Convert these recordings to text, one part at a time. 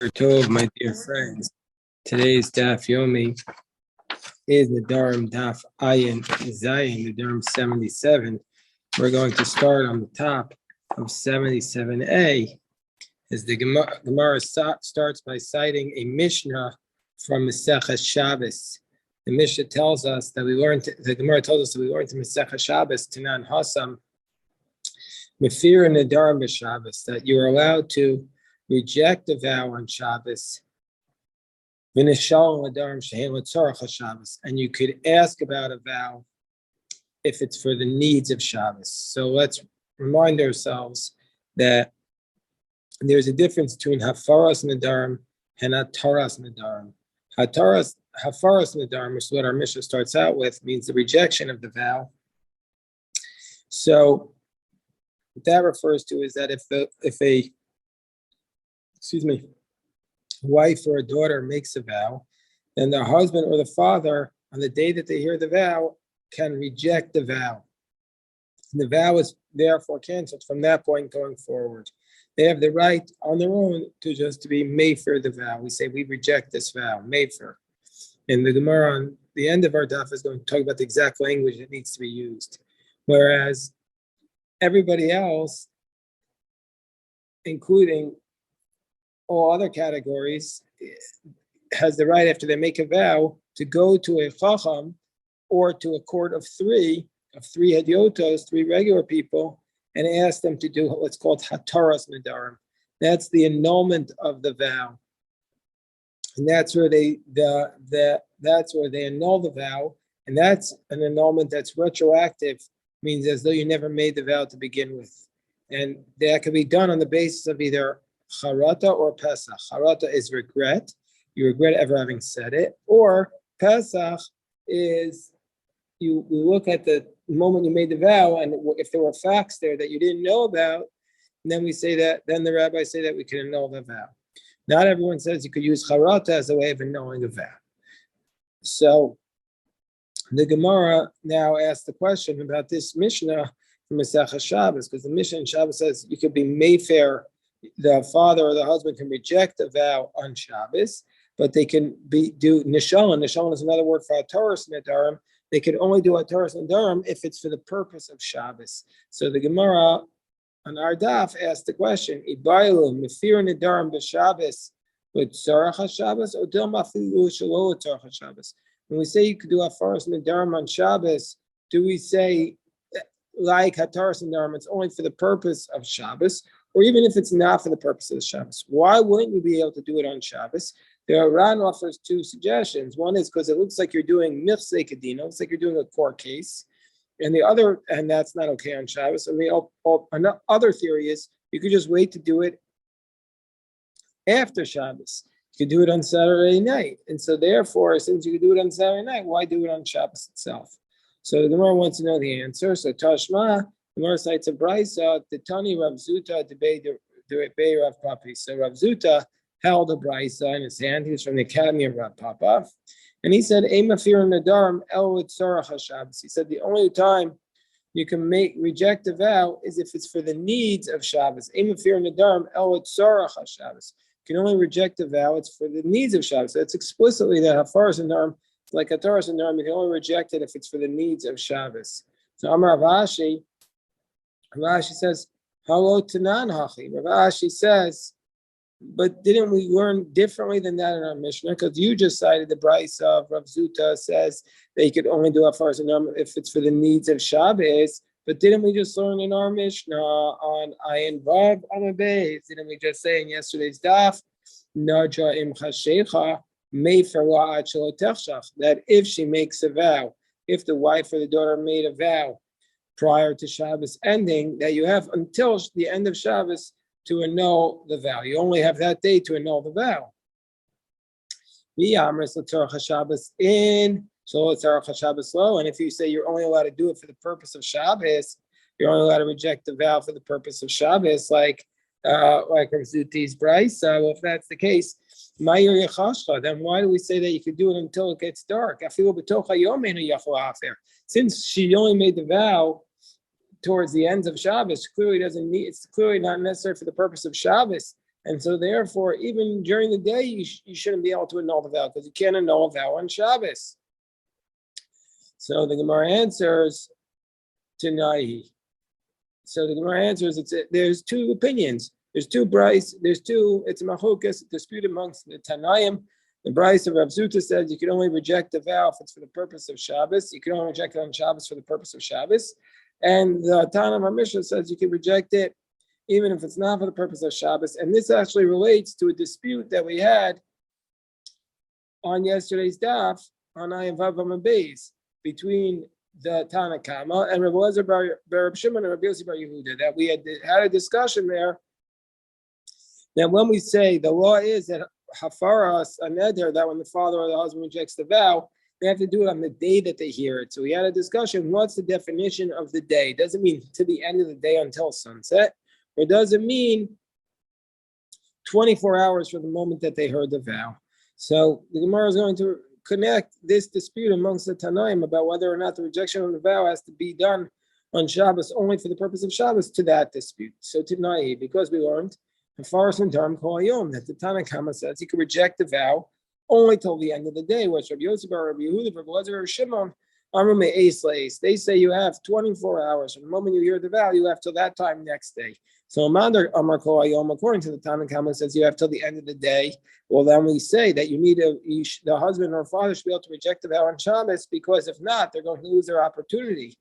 Tov, my dear friends. Today's Daf Yomi is Nedarim Daf Ayin Zayin, Nedarim 77. We're going to start on the top of 77a. As the Gemara starts by citing a Mishnah from Masechah Shabbos. The Mishnah tells us that the Gemara tells us that we learned in Masechah Shabbos, Tanan Hasam, Mefir Nedarim b'Shabbos, that you are allowed to reject a vow on Shabbos, and you could ask about a vow if it's for the needs of Shabbos. So let's remind ourselves that there's a difference between Hafaras Nedarim and Hataras Nedarim. Hafaras Nedarim, which is what our Mishnah starts out with, means the rejection of the vow. So what that refers to is that if a wife or a daughter makes a vow, then the husband or the father, on the day that they hear the vow, can reject the vow. And the vow is therefore canceled from that point going forward. They have the right on their own to be mefer the vow. We say we reject this vow, mefer. And the Gemara on the end of our daf is going to talk about the exact language that needs to be used. Whereas everybody else, including all other categories, has the right after they make a vow to go to a chacham or to a court of three hediotos, three regular people, and ask them to do what's called hataras nedarim. That's the annulment of the vow, and that's where they annul the vow, and that's an annulment that's retroactive, means as though you never made the vow to begin with, and that can be done on the basis of either Charata or Pesach. Charata is regret. You regret ever having said it. Or Pesach is you look at the moment you made the vow, and if there were facts there that you didn't know about, and then the rabbis say that we can annul the vow. Not everyone says you could use Charata as a way of annulling a vow. So the Gemara now asks the question about this Mishnah from Masechah Shabbos, because the Mishnah in Shabbos says you could be mefer. The father or the husband can reject a vow on Shabbos, but they can do nishalan. Nishalan is another word for hataras nedarim. They can only do hataras nedarim if it's for the purpose of Shabbos. So the Gemara on our daf asked the question: Ibaylu mefir nedarim b'Shabbos with tzarach haShabbos or del mafilu shelo tzarach haShabbos? When we say you could do hataras nedarim on Shabbos, do we say like hataras nedarim it's only for the purpose of Shabbos? Or even if it's not for the purpose of the Shabbos, why wouldn't you be able to do it on Shabbos? The Ran offers two suggestions. One is because it looks like you're doing mifsei kedina, looks like you're doing a court case, and the other, and that's not okay on Shabbos. And the other theory is you could just wait to do it after Shabbos. You could do it on Saturday night, and so therefore, since you could do it on Saturday night, why do it on Shabbos itself? So the Gemara wants to know the answer. So Tashma. The Gemara cites a brisa, the Tani Rav Zuta debate Rav Papi. So Rav Zuta held a brisa in his hand. He was from the academy of Rav Papa, and he said, "Eimafir nedarim el tzarach haShabbos." He said the only time you can reject a vow is if it's for the needs of Shabbos. Eimafir nedarim el tzarach haShabbos. You can only reject a vow; it's for the needs of Shabbos. So it's explicitly that hafaras nedarim, like hataras nedarim, you can only reject it if it's for the needs of Shabbos. So Amar Rav Ashi says, "Halo tanan hachi." Rav Ashi says, but didn't we learn differently than that in our Mishnah? Because you just cited the brisa of Rav Zuta says that you could only do hafaras nedarim if it's for the needs of Shabbos. But didn't we just learn in our Mishnah on Ayin Vav Amabez? Didn't we just say in yesterday's daf, Naja im chashecha mefer la'at shelo techshach, that if she makes a vow, if the wife or the daughter made a vow prior to Shabbos ending, that you have until the end of Shabbos to annul the vow. You only have that day to annul the vow. And if you say you're only allowed to do it for the purpose of Shabbos, you're only allowed to reject the vow for the purpose of Shabbos, like Rav Zuti's brisa. Well, if that's the case, then why do we say that you could do it until it gets dark? Since she only made the vow towards the ends of Shabbos, it's clearly not necessary for the purpose of Shabbos And so therefore, even during the day, you shouldn't be able to annul the vow because you can't annul a vow on Shabbos. So the Gemara answers to Nahi. So the Gemara answers, there's two opinions. There's two brides, it's a machokas, dispute amongst the Tanaim. The Bryce of Rav Zuta says you can only reject a vow if it's for the purpose of Shabbos. You can only reject it on Shabbos for the purpose of Shabbos. And the Tana Mishnah says you can reject it even if it's not for the purpose of Shabbos. And this actually relates to a dispute that we had on yesterday's daf on Ayin Vav Amud Beis between the Tana Kama and Rav Elazar bar Shimon and Rav Yossi bar Yehuda, that we had a discussion there. That when we say the law is that hafaras a neder, that when the father or the husband rejects the vow, they have to do it on the day that they hear it. So we had a discussion, what's the definition of the day? Does it mean to the end of the day until sunset? Or does it mean 24 hours from the moment that they heard the vow? So the Gemara is going to connect this dispute amongst the Tanaim about whether or not the rejection of the vow has to be done on Shabbos only for the purpose of Shabbos to that dispute. So tonight, because we learned Hafaras and Nedarim kol hayom, that the Tana Kama says you can reject the vow only till the end of the day, which Rabbi Yossi bar Rabbi Yehuda, Rabbi Elazar, Shimon, they say you have 24 hours from the moment you hear the vow, you have till that time next day. So according to the Tana Kama says you have till the end of the day. Well, then we say that the husband or father should be able to reject the vow on Shabbos, because if not, they're going to lose their opportunity.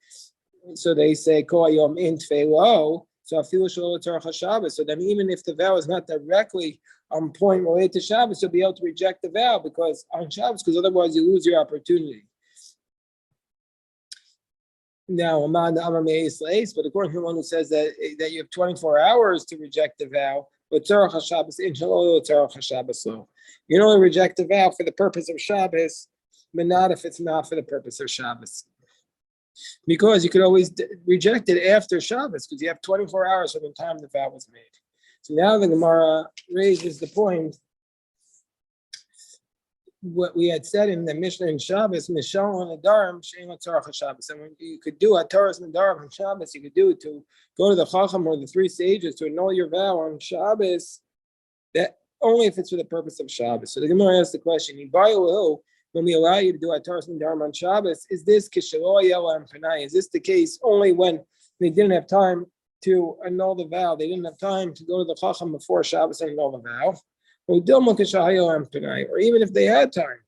So they say kol hayom in tefelo. So so then even if the vow is not directly on point related to Shabbos, you'll be able to reject the vow because on Shabbos, because otherwise you lose your opportunity. Now, but according to the one who says that you have 24 hours to reject the vow, you can only reject the vow for the purpose of Shabbos, but not if it's not for the purpose of Shabbos. Because you could always reject it after Shabbos, because you have 24 hours from the time the vow was made. So now the Gemara raises the point, what we had said in the Mishnah in Shabbos, Mishal and Nedarim, Shein Tzarach Shabbos. And when you could do a Taras Nedarim on Shabbos, you could do it to go to the Chacham or the three sages to annul your vow on Shabbos, that only if it's for the purpose of Shabbos. So the Gemara asks the question, when we allow you to do a Taras Nedarim on Shabbos, is this is this the case only when they didn't have time to annul the vow? They didn't have time to go to the Chacham before Shabbos and annul the vow. Or even if they had time.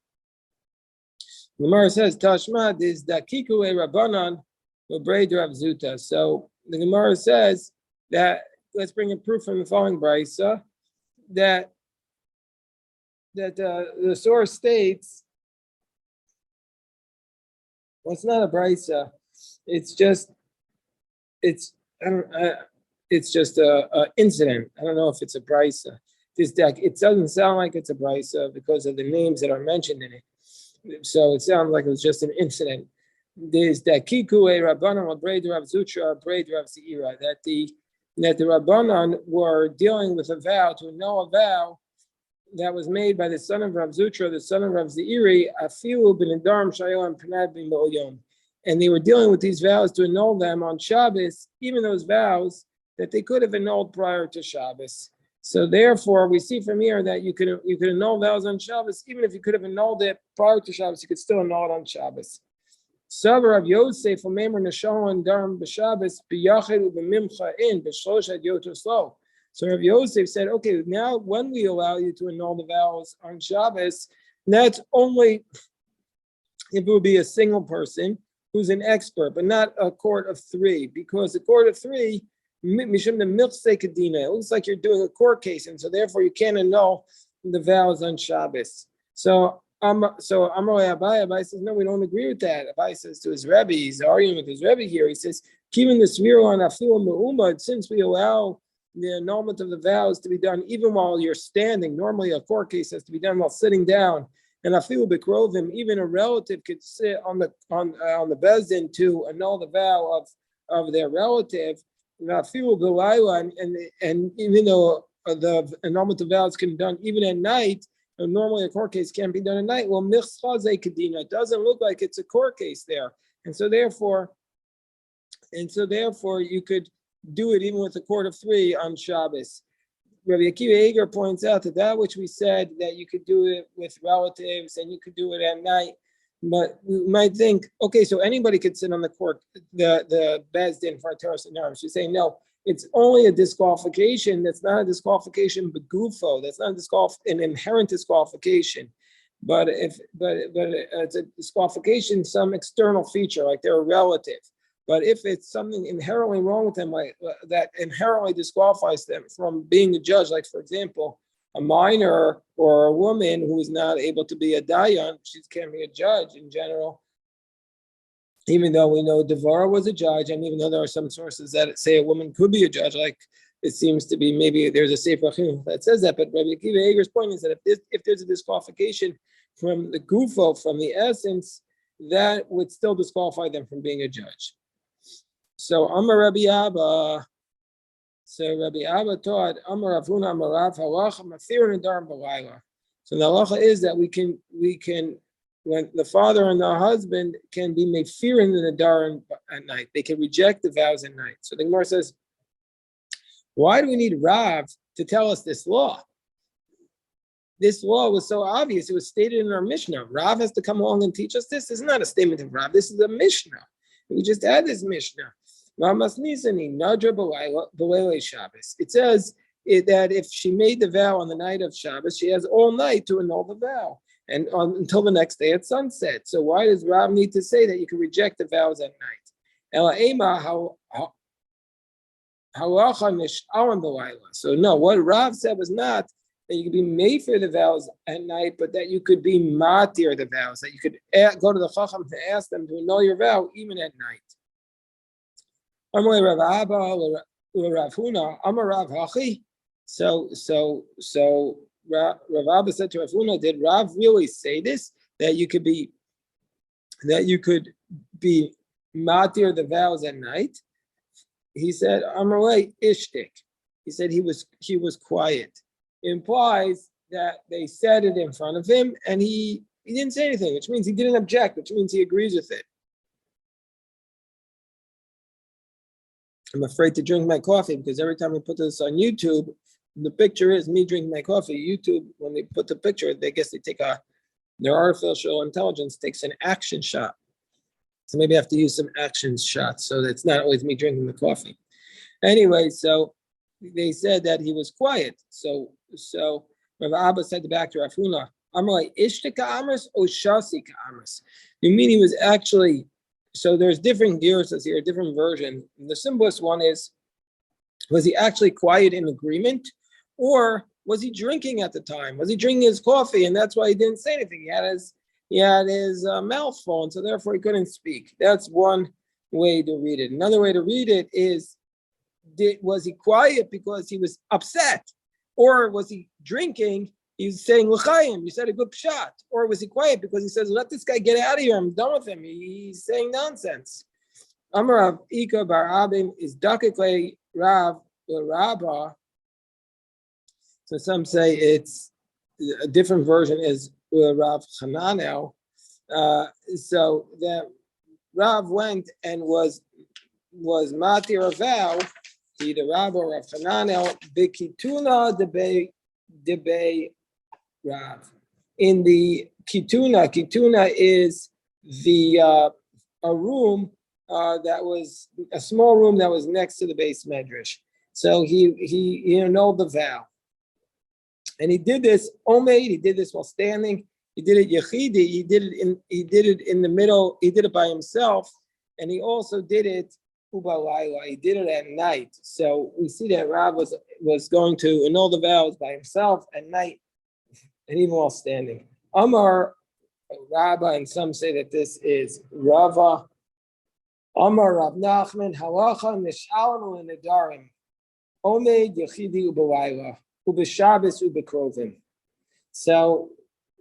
The Gemara says, Tashma is dakiku Rabbanan U'breid Rav Zuta. So the Gemara says that, let's bring a proof from the following brisa, that the source states, well, it's not a brisa, it's just a incident. I don't know if it's a brisa. It doesn't sound like it's a brisa because of the names that are mentioned in it. So it sounds like it was just an incident. There's that Kikue Rabbanan Braid Rav Zutra, Braid Rav Zeira, that the Rabbanan were dealing with a vow, to annul a vow that was made by the son of Rav Zutra, the son of Rav Zeiri, Afilu ben Nedarim Shayom Panad bin Mo'yom. And they were dealing with these vows to annul them on Shabbos, even those vows that they could have annulled prior to Shabbos. So therefore, we see from here that you could annul vows on Shabbos, even if you could have annulled it prior to Shabbos, you could still annul it on Shabbos. Savar of Yosef, Omemer Neshal and Darim b'Shabbos b'Yachid u'b'Mimcha in b'Shlosh ad Yotoslo. So Rav Yosef said, okay, now when we allow you to annul the vows on Shabbos, that's only if it would be a single person who's an expert, but not a court of three, because the court of three, it looks like you're doing a court case, and so therefore you can't annul the vows on Shabbos. So Amarei Abai says, no, we don't agree with that. Abai says to his Rebbe, he's arguing with his Rebbe here. He says, keeping the sviro on afilu me'umad, since we allow the annulment of the vows to be done even while you're standing. Normally, a court case has to be done while sitting down. And afilu b'krovim, even a relative could sit on the bezdin to annul the vow of their relative. And even though the annulment of vows can be done even at night, and normally a court case can't be done at night. Well, it doesn't look like it's a court case there, and so therefore you could do it even with a court of three on Shabbos. Rabbi Akiva Eger points out that which we said that you could do it with relatives and you could do it at night, but we might think, okay, so anybody could sit on the court, the Beis Din for Torah and Nedarim. She's saying no, it's only a disqualification. That's not a disqualification, but gufo. That's not an inherent disqualification. But it's a disqualification, some external feature, like they're a relative. But if it's something inherently wrong with them, like that inherently disqualifies them from being a judge, like for example, a minor or a woman who is not able to be a dayan, she can't be a judge in general. Even though we know Devorah was a judge, and even though there are some sources that say a woman could be a judge, like it seems to be, maybe there's a Sefer Achim that says that. But Rabbi Akiva Eger's point is that if there's a disqualification from the gufo, from the essence, that would still disqualify them from being a judge. So Amar Rabbi Abba. So Rabbi Abba taught Amar Avuna Amar Rav Halacha Mafir Nedarim B'Layla. So the halacha is that we can when the father and the husband can be made fear in the Nedarim at night. They can reject the vows at night. So the Gemara says, why do we need Rav to tell us this law? This law was so obvious. It was stated in our Mishnah. Rav has to come along and teach us this. This is not a statement of Rav. This is a Mishnah. We just had this Mishnah. It says that if she made the vow on the night of Shabbos, she has all night to annul the vow and until the next day at sunset. So why does Rav need to say that you can reject the vows at night? So no, what Rav said was not that you could be made for the vows at night, but that you could be matir the vows, that you could go to the Chacham to ask them to annul your vow even at night. So Rav Abba said to Rav Huna, did Rav really say this? That you could be matir the vows at night? He said, Amarle ishtik. He said he was quiet. It implies that they said it in front of him and he didn't say anything, which means he didn't object, which means he agrees with it. I'm afraid to drink my coffee because every time we put this on YouTube, the picture is me drinking my coffee. YouTube, when they put the picture, their artificial intelligence takes an action shot. So maybe I have to use some action shots so that it's not always me drinking the coffee. Anyway, so they said that he was quiet. So Rav Abba said back to Rav Huna, Amalei ishtika amris or shasi amris. You mean he was actually? So there's different gears here, different version. The simplest one is, was he actually quiet in agreement, or was he drinking at the time? Was he drinking his coffee, and that's why he didn't say anything? He had his mouth full, and so therefore he couldn't speak. That's one way to read it. Another way to read it is, was he quiet because he was upset, or was he drinking? He's saying l'chaim. You said a good pshat, or was he quiet because he says, "Let this guy get out of here. I'm done with him. He's saying nonsense." Amar Ika bar Abim is dakikle Rav Rabba. So some say it's a different version is Rav Hananel. So that Rav went and was matir a vow. Either Rav or Rav Hananel b'kituna debei Rav. In the kituna is a room that was a small room that was next to the base medrash. So he annulled the vow, and he did this omeid. He did this while standing. He did it yechidi. He did it in the middle. He did it by himself, and he also did it ubalayla. He did it at night. So we see that Rav was going to annul the vows by himself at night, and even while standing. Amar Rabba, and some say that this is Rava. Amar Rav Nachman halacha nish'alanu nedarim omeid yechidi ubalayla ubeshabbos ubekrovim. So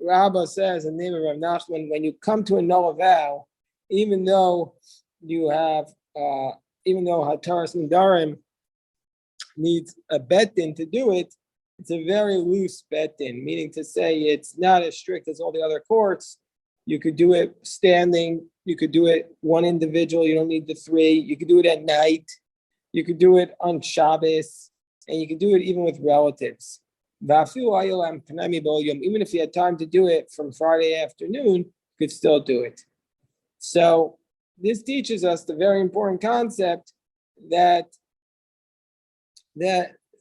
Rabba says in the name of Rav Nachman, when you come to annul a vow, even though Hataras Nedarim needs a bet-din to do it, it's a very loose bet-din, meaning to say it's not as strict as all the other courts. You could do it standing. You could do it one individual. You don't need the three. You could do it at night. You could do it on Shabbos. and you can do it even with relatives. Even if you had time to do it from Friday afternoon, you could still do it. So this teaches us the very important concept that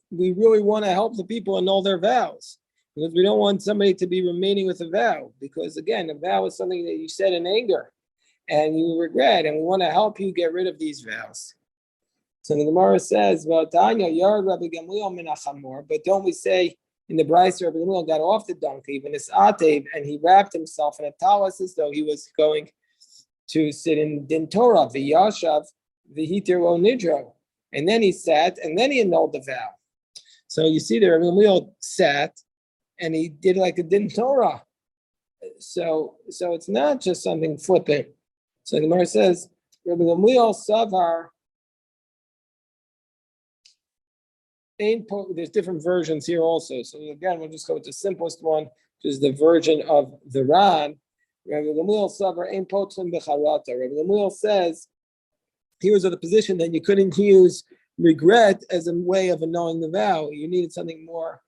we really want to help the people annul their vows, because we don't want somebody to be remaining with a vow, because again, a vow is something that you said in anger and you regret, and we want to help you get rid of these vows. So the Gemara says, but don't we say in the Brisa, Rabbi Gamliel got off the donkey, and he wrapped himself in a talis as though he was going to sit in Din Torah, v'yashav v'hitir lo nidro, and then he sat, and then he annulled the vow. So you see there, Rabbi Gamliel sat, and he did like a Din Torah. So it's not just something flippant. So the Gemara says, Rabbi Gamliel savar. There's different versions here also. So again, we'll just go with the simplest one, which is the version of the Ran. Rabbi Gamliel savar ein potlim b'charata. Rabbi Gamliel says he was of the position that you couldn't use regret as a way of annulling the vow. You needed something more.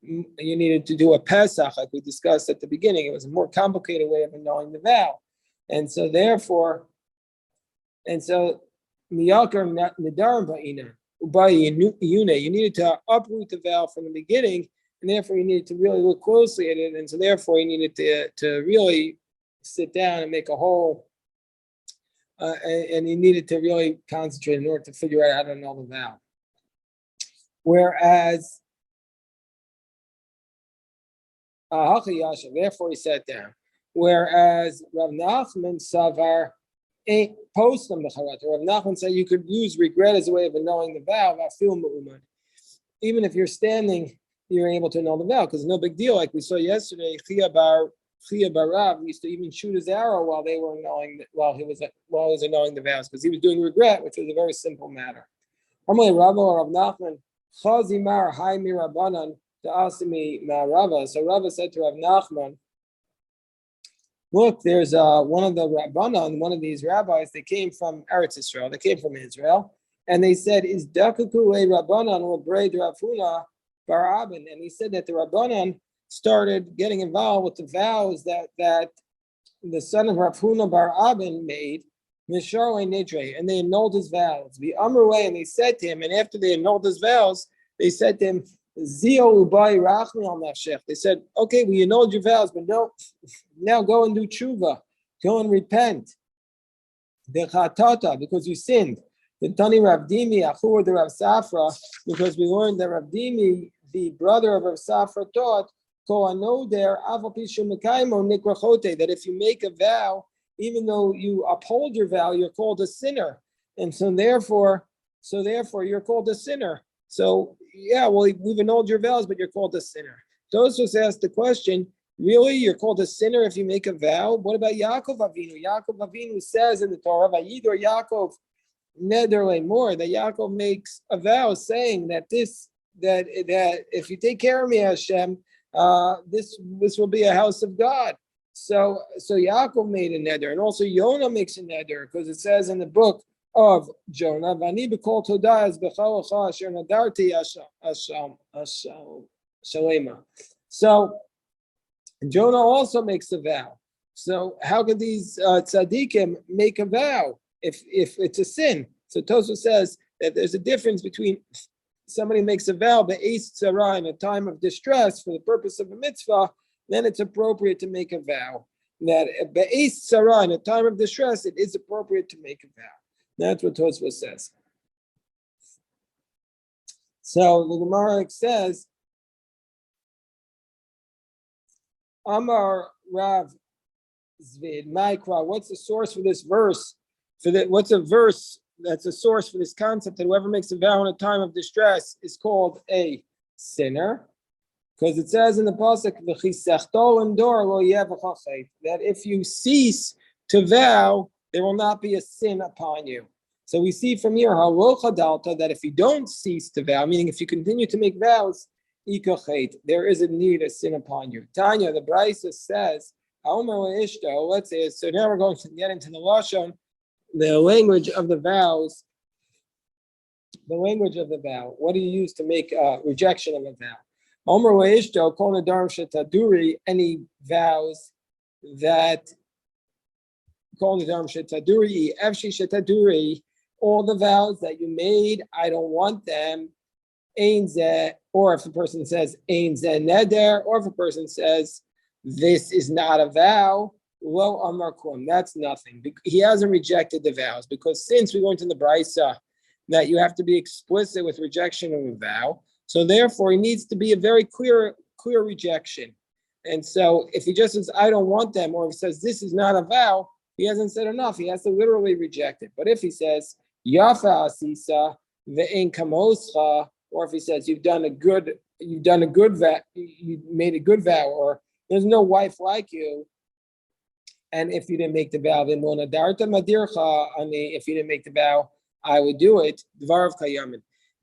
You needed to do a Pesach, like we discussed at the beginning. It was a more complicated way of annulling the vow, and so therefore, miyakar nedarim ba'ina. You needed to uproot the vow from the beginning, and therefore you needed to really look closely at it, and so therefore you needed to really sit down and make a whole, and you needed to really concentrate in order to figure out how to annul the vow. Whereas, therefore he sat down. Whereas Rav Nachman savar post them the charata. Rav Nachman said you could use regret as a way of annulling the vow. Even if you're standing, you're able to annul the vow because no big deal. Like we saw yesterday, Chia Barav used to even shoot his arrow while he was annulling the vows because he was doing regret, which was a very simple matter. Normally, Rav Nachman chazimar hai mirabanan to asimi ma'rava. So Rava said to Rav Nachman, look, there's one of the Rabbanan, one of these rabbis, they came from Eretz Israel, they came from Israel, and they said, is Dakaku a Rabbanan or Braid Rafuna Bar Abin? And he said that the Rabbanan started getting involved with the vows that the son of Rafuna Bar Abin made, Misharwe Nidre, and they annulled his vows. The Amrway, and they said to him, and after they annulled his vows, they said to him, Zio Ubai Rachmi al Nafshech. They said, okay, we annulled your vows, but no, now go and do tshuva, go and repent. Dechatata, because you sinned. The Tani Ravdimi, Achur the Rav Safra, because we learned that Ravdimi, the brother of Rav Safra, taught, that if you make a vow, even though you uphold your vow, you're called a sinner. And so therefore you're called a sinner. So, yeah, well, we've annulled your vows, but you're called a sinner. Tosfos asked the question, really, you're called a sinner if you make a vow? What about Yaakov Avinu? Yaakov Avinu says in the Torah, Vayidor Yaakov Neder more, that Yaakov makes a vow saying that if you take care of me, Hashem, this will be a house of God. So Yaakov made a neder, and also Yonah makes a neder, because it says in the book of Jonah, Vani b'kol todah as b'chalacha asher nadarti shalema. So Jonah also makes a vow. So how could these tzaddikim make a vow if it's a sin? So Tosfos says that there's a difference between somebody makes a vow be'es tzara in a time of distress for the purpose of a mitzvah, then it's appropriate to make a vow. That be'es tzara in a time of distress, it is appropriate to make a vow. That's what Tosfos says. So the Gemara says, Amar Rav Zvid Maikra. What's the source for this verse? What's a verse that's a source for this concept that whoever makes a vow in a time of distress is called a sinner? Because it says in the pasuk that if you cease to vow, there will not be a sin upon you. So we see from here that if you don't cease to vow, meaning if you continue to make vows, there is a need, a sin upon you. Tanya, the Brisa says, let's say, so now we're going to get into the lashon, the language of the vows the language of the vow. What do you use to make rejection of a vow? Omer Leishto, Kol Nedarim Shetaduri, any vows that Kol Nedarim Shetaduri, Efshi Shetaduri, all the vows that you made, I don't want them. Ein Zeh, or if a person says Ein Zeh Neder, or if a person says this is not a vow, Lo Amar Kum, that's nothing. He hasn't rejected the vows, because since we went in the Brisa that you have to be explicit with rejection of a vow, so therefore he needs to be a very clear rejection. And so if he just says, I don't want them, or if he says this is not a vow, he hasn't said enough. He has to literally reject it. But if he says, Yafa Asisa, Ve'en Kamoscha, or if he says you've done a good vow, you made a good vow, or there's no wife like you, and if you didn't make the vow, then if you didn't make the vow, I would do it.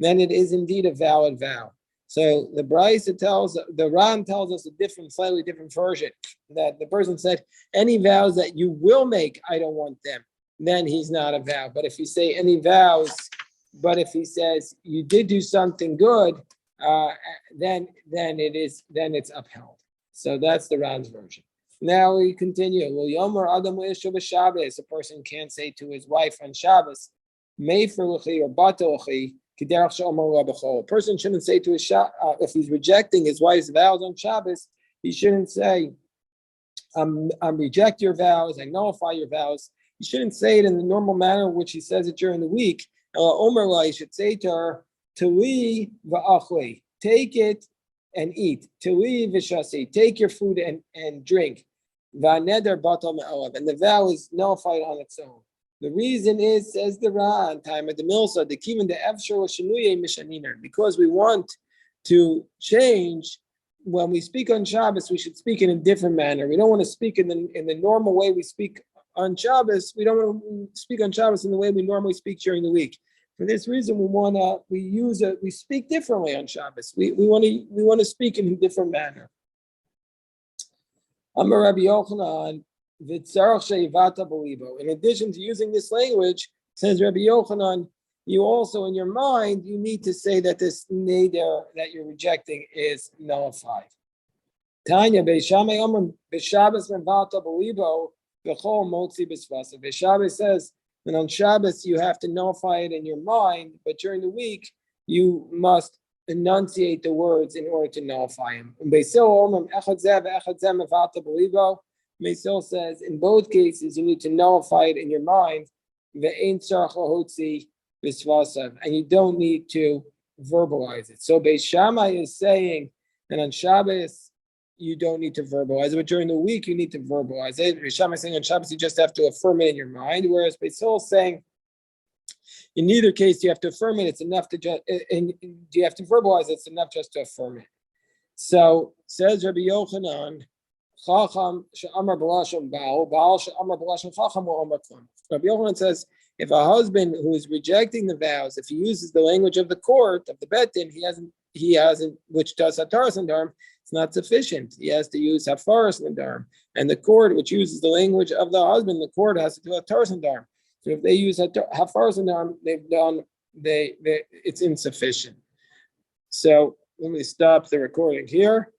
Then it is indeed a valid vow. So the Brisa tells, the Ran tells us a slightly different version, that the person said, any vows that you will make, I don't want them. Then he's not a vow. But if you say any vows, but if he says you did do something good, then it's upheld. So that's the Ran's version. Now we continue. A person can't say to his wife on Shabbos, or a person shouldn't say to his if he's rejecting his wife's vows on Shabbos, he shouldn't say, I reject your vows, I nullify your vows. He shouldn't say it in the normal manner in which he says it during the week. He should say to her, Tili v'achli, take it and eat. Tili v'shasi, take your food and drink. V'neder batal me'alav, and the vow is nullified on its own. The reason is, says the Ran, time at the Milsa, the Kivin the Efshar Shanuye Mishaniner, because we want to change. When we speak on Shabbos, we should speak in a different manner. We don't want to speak in the normal way we speak on Shabbos. We don't want to speak on Shabbos in the way we normally speak during the week. For this reason, we speak differently on Shabbos. We want to speak in a different manner. Amar Rabbi Yochanan, in addition to using this language, says Rabbi Yochanan, you also in your mind, you need to say that this neder that you're rejecting is nullified. Tanya, Beishamai Amar, Beishabbos Mevata Belibo, Bechol Motzi B'Svasa. Beishabbos says that on Shabbos you have to nullify it in your mind, but during the week you must enunciate the words in order to nullify them. Mesil says in both cases you need to nullify it in your mind, and you don't need to verbalize it. So Beis Shammai is saying that on Shabbos you don't need to verbalize it, but during the week you need to verbalize it. Beis Shammai is saying on Shabbos you just have to affirm it in your mind, whereas Mesil is saying in neither case you have to affirm it. It's enough to just, and you have to verbalize it. It's enough just to affirm it. So says Rabbi Yochanan, Chacham she'amar b'lashon baal, baal she'amar b'lashon chacham will amar klum. Rabbi Yochanan says if a husband who is rejecting the vows, if he uses the language of the court of the betin, he hasn't, which does hataras nedarim, it's not sufficient. He has to use hafaras nedarim, and the court, which uses the language of the husband, the court has to do hataras nedarim. So if they use hafaras nedarim, it's insufficient. So let me stop the recording here.